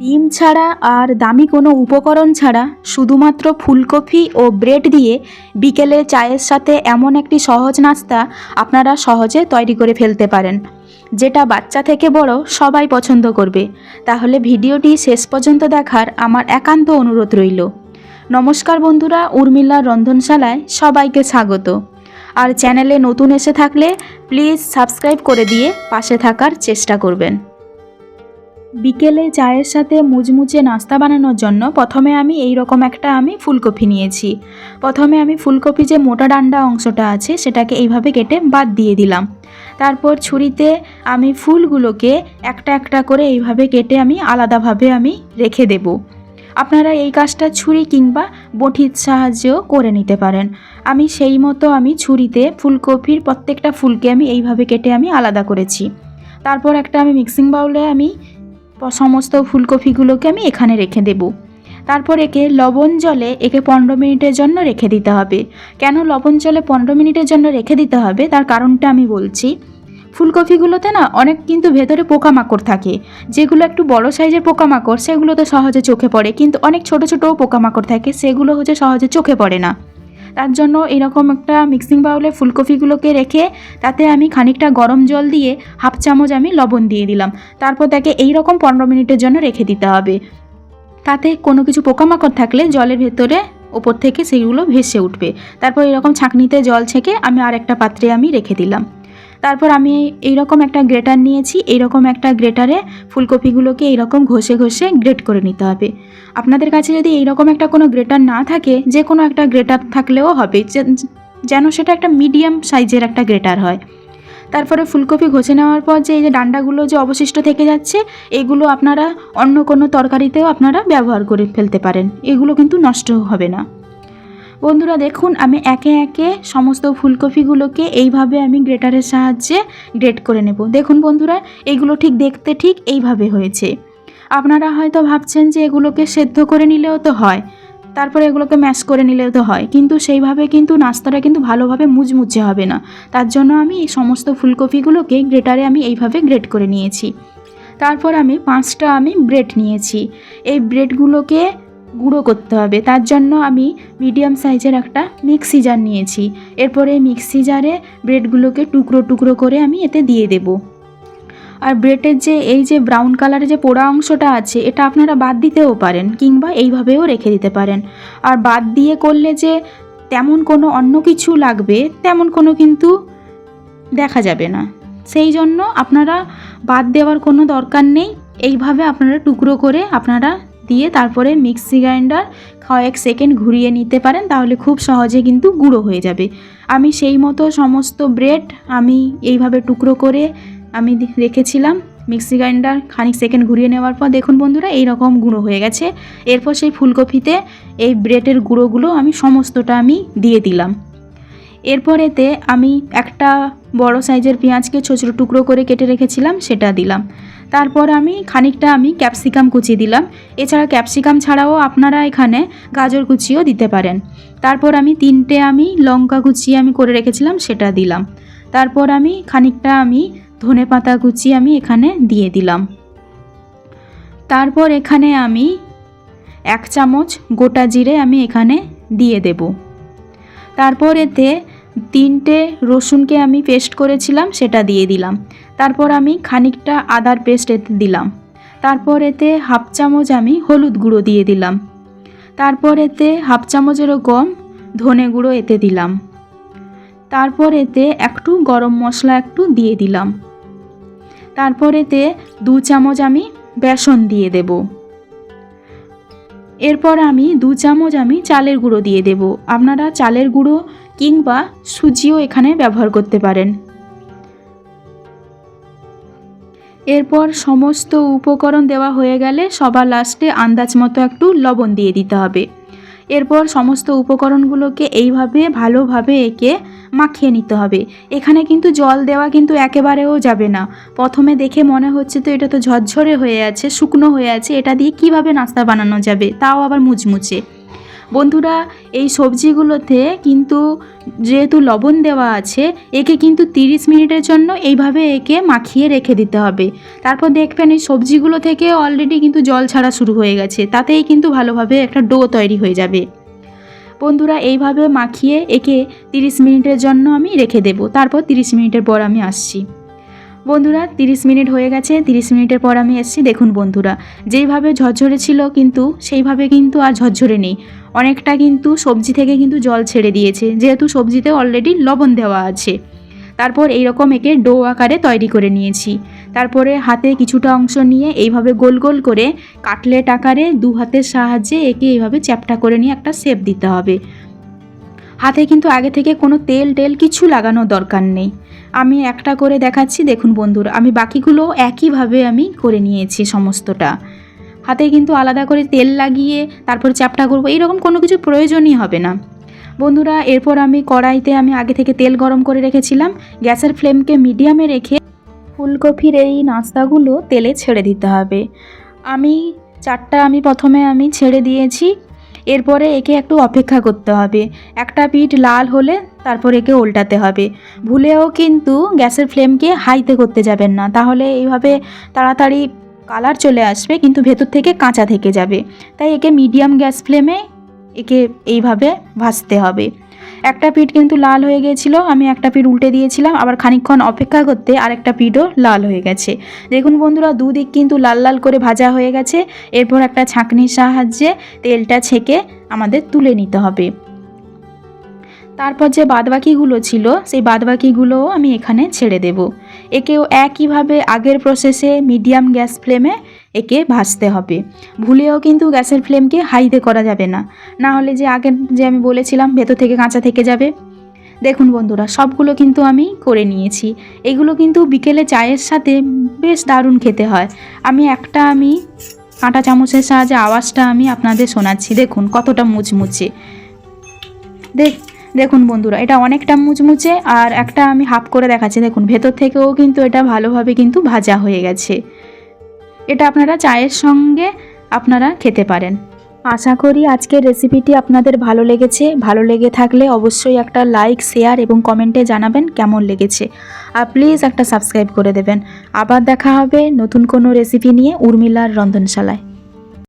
ডিম ছাড়া আর দামি কোনো উপকরণ ছাড়া শুধুমাত্র ফুলকপি ও ব্রেড দিয়ে বিকেলে চায়ের সাথে এমন একটি সহজ নাস্তা আপনারা সহজে তৈরি করে ফেলতে পারেন, যেটা বাচ্চা থেকে বড় সবাই পছন্দ করবে। তাহলে ভিডিওটি শেষ পর্যন্ত দেখার আমার একান্ত অনুরোধ রইল। নমস্কার বন্ধুরা, উর্মিলার রন্ধনশালায় সবাইকে স্বাগত। আর চ্যানেলে নতুন এসে থাকলে প্লিজ সাবস্ক্রাইব করে দিয়ে পাশে থাকার চেষ্টা করবেন। বিকেলে চায়ের সাথে মুচমুচে নাস্তা বানানোর জন্য প্রথমে আমি এইরকম একটা ফুলকপি নিয়েছি। প্রথমে আমি ফুলকপি যে মোটা ডান্ডা অংশটা আছে সেটাকে এইভাবে কেটে বাদ দিয়ে দিলাম। তারপর ছুরিতে আমি ফুলগুলোকে একটা একটা করে এইভাবে কেটে আলাদাভাবে রেখে দেব। আপনারা এই কাজটা ছুরি কিংবা বঁটির সাহায্যেও করে নিতে পারেন। আমি সেই মতো ছুরিতে ফুলকপির প্রত্যেকটা ফুলকে এইভাবে কেটে আলাদা করেছি। তারপর একটা মিক্সিং বাউলে সমস্ত ফুলকপিগুলোকে এখানে রেখে দেব। তারপর একে লবণ জলে 15 মিনিটের জন্য রেখে দিতে হবে। কেন লবণ জলে 15 মিনিটের জন্য রেখে দিতে হবে তার কারণটা আমি বলছি। ফুলকপিগুলোতে না অনেক কিন্তু ভেতরে পোকামাকড় থাকে, যেগুলো একটু বড় সাইজের পোকামাকড় সেগুলো তো সহজে চোখে পড়ে, কিন্তু অনেক ছোট ছোটও পোকামাকড় থাকে, সেগুলো সহজে চোখে পড়ে না। তার জন্য এরকম একটা মিক্সিং বাউলে ফুলকপিগুলোকে রেখে তাতে খানিকটা গরম জল দিয়ে হাফ চামচ লবণ দিয়ে দিলাম। তারপর তাকে এইরকম 15 মিনিটের জন্য রেখে দিতে হবে। তাতে কোনো কিছু পোকামাকড় থাকলে জলের ভেতরে ওপর থেকে সেগুলো ভেসে উঠবে। তারপর এরকম ছাঁকনিতে জল ছেঁকে আর একটা পাত্রে রেখে দিলাম। তারপর এইরকম একটা গ্রেটার নিয়েছি। এইরকম একটা গ্রেটারে ফুলকপিগুলোকে এইরকম ঘষে ঘষে গ্রেট করে নিতে হবে। আপনাদের কাছে যদি এইরকম একটা কোনো গ্রেটার না থাকে, যে কোনো একটা গ্রেটার থাকলেও হবে, যেন সেটা একটা মিডিয়াম সাইজের একটা গ্রেটার হয়। তারপরে ফুলকপি ঘষে নেওয়ার পর যে এই যে ডান্ডাগুলো যে অবশিষ্ট থেকে যাচ্ছে, এগুলো আপনারা অন্য কোনো তরকারিতেও আপনারা ব্যবহার করে ফেলতে পারেন, এগুলো কিন্তু নষ্ট হবে না। বন্ধুরা দেখুন, আমি একে একে সমস্ত ফুলকপিগুলোকে এইভাবে গ্রেটারের সাহায্যে গ্রেট করে নেব। দেখুন বন্ধুরা, এইগুলো ঠিক দেখতে ঠিক এইভাবে হয়েছে। আপনারা হয়তো ভাবছেন যে এগুলোকে সেদ্ধ করে নিলেও তো হয়, তারপরে এগুলোকে ম্যাশ করে নিলেও তো হয়, কিন্তু সেইভাবে কিন্তু নাস্তাটা কিন্তু ভালোভাবে মুচমুচে হবে না। তার জন্য আমি এই সমস্ত ফুলকপিগুলোকে গ্রেটারে এইভাবে গ্রেট করে নিয়েছি। তারপর 5টা ব্রেড নিয়েছি। এই ব্রেডগুলোকে গুঁড়ো করতে হবে। তার জন্য আমি মিডিয়াম সাইজের একটা মিক্সি জার নিয়েছি। এরপরে মিক্সি জারে ব্রেডগুলোকে টুকরো টুকরো করে এতে দিয়ে দেব। আর ব্রেডের যে এই যে ব্রাউন কালারের যে পোড়া অংশটা আছে, এটা আপনারা বাদ দিতেও পারেন কিংবা এইভাবেও রেখে দিতে পারেন। আর বাদ দিয়ে করলে যে তেমন কোনো অন্য কিছু লাগবে তেমন কোনো কিন্তু দেখা যাবে না, সেই জন্য আপনারা বাদ দেওয়ার কোনো দরকার নেই। এইভাবে আপনারা টুকরো করে আপনারা দিয়ে তারপরে মিক্সি গ্রাইন্ডার কয়েক সেকেন্ড ঘুরিয়ে নিতে পারেন, তাহলে খুব সহজে কিন্তু গুঁড়ো হয়ে যাবে। আমি সেই মতো সমস্ত ব্রেড এইভাবে টুকরো করে রেখেছিলাম। মিক্সি গ্রাইন্ডার খানিক সেকেন্ড ঘুরিয়ে নেওয়ার পর দেখুন বন্ধুরা, এইরকম গুঁড়ো হয়ে গেছে। এরপর সেই ফুলকপিতে এই ব্রেডের গুঁড়োগুলো সমস্তটা দিয়ে দিলাম। এরপর এতে একটা বড় সাইজের পেঁয়াজকে ছোটো ছোটো টুকরো করে কেটে রেখেছিলাম, সেটা দিলাম। তারপর খানিকটা ক্যাপসিকাম কুচি দিলাম। এছাড়া ক্যাপসিকাম ছাড়াও আপনারা এখানে গাজর কুচিও দিতে পারেন। তারপর 3টে লঙ্কা কুচি করে রেখেছিলাম, সেটা দিলাম। তারপর খানিকটা ধনেপাতা কুচি এখানে দিয়ে দিলাম। তারপর এখানে 1 চামচ গোটা জিরে এখানে দিয়ে দেব। তারপর এতে 3টে রসুনকে পেস্ট করেছিলাম, সেটা দিয়ে দিলাম। তারপর খানিকটা আদার পেস্ট এতে দিলাম। তারপর এতে হাফ চামচ হলুদ গুঁড়ো দিয়ে দিলাম। তারপর এতে হাফ চামচেরও কম ধনে গুঁড়ো এতে দিলাম। তারপর এতে একটু গরম মশলা একটু দিয়ে দিলাম। তারপর এতে 2 চামচ বেসন দিয়ে দেব। এরপর 2 চামচ চালের গুঁড়ো দিয়ে দেব। আপনারা চালের গুঁড়ো কিংবা সুজিও এখানে ব্যবহার করতে পারেন। এরপর সমস্ত উপকরণ দেওয়া হয়ে গেলে সবার লাস্টে আন্দাজ মতো একটু লবণ দিয়ে দিতে হবে। এরপর সমস্ত উপকরণগুলোকে এইভাবে ভালোভাবে একে মাখিয়ে নিতে হবে। এখানে কিন্তু জল দেওয়া কিন্তু একেবারেও যাবে না। প্রথমে দেখে মনে হচ্ছে তো এটা তো ঝরঝরে হয়ে আছে, শুকনো হয়ে আছে, এটা দিয়ে কিভাবে নাস্তা বানানো যাবে, তাও আবার মুচমুচে। বন্ধুরা, এই সবজিগুলোতে কিন্তু যেহেতু লবণ দেওয়া আছে, একে কিন্তু 30 মিনিটের জন্য এইভাবে একে মাখিয়ে রেখে দিতে হবে। তারপর দেখবেন এই সবজিগুলো থেকে অলরেডি কিন্তু জল ছাড়া শুরু হয়ে গেছে, তাতেই কিন্তু ভালোভাবে একটা ডো তৈরি হয়ে যাবে। বন্ধুরা, এইভাবে মাখিয়ে একে 30 মিনিটের জন্য আমি রেখে দেব। তারপর 30 মিনিটের পর আমি আসছি। বন্ধুরা, 30 মিনিট হয়ে গেছে। 30 মিনিটের পর আমি এসেছি। দেখুন বন্ধুরা, যেইভাবে ঝরঝরে ছিল কিন্তু সেইভাবে কিন্তু আর ঝরঝরে নেই। অনেকটা কিন্তু সবজি থেকে কিন্তু জল ছেড়ে দিয়েছে, যেহেতু সবজিতে অলরেডি লবণ দেওয়া আছে। তারপর এইরকম একে ডো আকারে তৈরি করে নিয়েছি। তারপরে হাতে কিছুটা অংশ নিয়ে এইভাবে গোল গোল করে কাটলেট আকারে 2 হাতের সাহায্যে একে এইভাবে চ্যাপ্টা করে নিয়ে একটা শেপ দিতে হবে। হাতে কিন্তু আগে থেকে কোনো তেল কিছু লাগানোর দরকার নেই। আমি একটা করে দেখাচ্ছি। দেখুন বন্ধুরা, আমি বাকিগুলো একইভাবে আমি করে নিয়েছি সমস্তটা। হাতে কিন্তু আলাদা করে তেল লাগিয়ে তারপর চ্যাপ্টা করব এইরকম কোনো কিছু প্রয়োজনই হবে না। বন্ধুরা, এরপর আমি কড়াইতে আমি আগে থেকে তেল গরম করে রেখেছিলাম। গ্যাসের ফ্লেমকে মিডিয়ামে রেখে ফুলকপির এই নাস্তাগুলো তেলে ছেড়ে দিতে হবে। আমি 4টা প্রথমে ছেড়ে দিয়েছি। এরপরে একে একটু অপেক্ষা করতে হবে। একটা পিঠ লাল হলে তারপর একে উল্টাতে হবে। ভুলেও কিন্তু গ্যাসের ফ্লেমকে হাইতে করতে যাবেন না, তাহলে এইভাবে তাড়াতাড়ি কালার চলে আসবে কিন্তু ভেতর থেকে কাঁচা থেকে যাবে। তাই একে মিডিয়াম গ্যাস ফ্লেমে একে এইভাবে ভাজতে হবে। একটা পিঠ কিন্তু লাল হয়ে গিয়েছিল, আমি একটা পিঠ উল্টে দিয়েছিলাম, আবার খানিকক্ষণ অপেক্ষা করতে আরেকটা পিঠও লাল হয়ে গেছে। দেখুন বন্ধুরা, দুদিক কিন্তু লাল লাল করে ভাজা হয়ে গেছে। এরপর একটা ছাঁকনির সাহায্যে তেলটা ছেঁকে আমাদের তুলে নিতে হবে। তারপর যে বাদবাকিগুলো ছিল সেই বাদবাকিগুলোও আমি এখানে ছেড়ে দেব। একেও একইভাবে আগের প্রসেসে মিডিয়াম গ্যাস ফ্লেমে একে ভাজতে হবে। ভুলেও কিন্তু গ্যাসের ফ্লেমকে হাইতে করা যাবে না, না হলে যে আগের যে আমি বলেছিলাম ভেতর থেকে কাঁচা থেকে যাবে। দেখুন বন্ধুরা, সবগুলো কিন্তু আমি করে নিয়েছি। এগুলো কিন্তু বিকেলে চায়ের সাথে বেশ দারুণ খেতে হয়। আমি কাঁটা চামচের সাহায্যে আওয়াজটা আপনাদের শোনাচ্ছি। দেখুন কতটা মুচমুচে। দেখুন বন্ধুরা, এটা অনেকটা মুচমুচে। আর একটা আমি হাফ করে দেখাচ্ছি। দেখুন ভেতর থেকেও কিন্তু এটা ভালোভাবে কিন্তু ভাজা হয়ে গেছে। এটা আপনারা চায়ের সঙ্গে খেতে পারেন। আশা করি আজকের রেসিপিটি আপনাদের ভালো লেগেছে। ভালো লেগে থাকলে অবশ্যই একটা লাইক, শেয়ার এবং কমেন্টে জানাবেন কেমন লেগেছে। আর প্লিজ একটা সাবস্ক্রাইব করে দেবেন। আবার দেখা হবে নতুন কোনো রেসিপি নিয়ে উর্মিলার রন্ধনশালায়।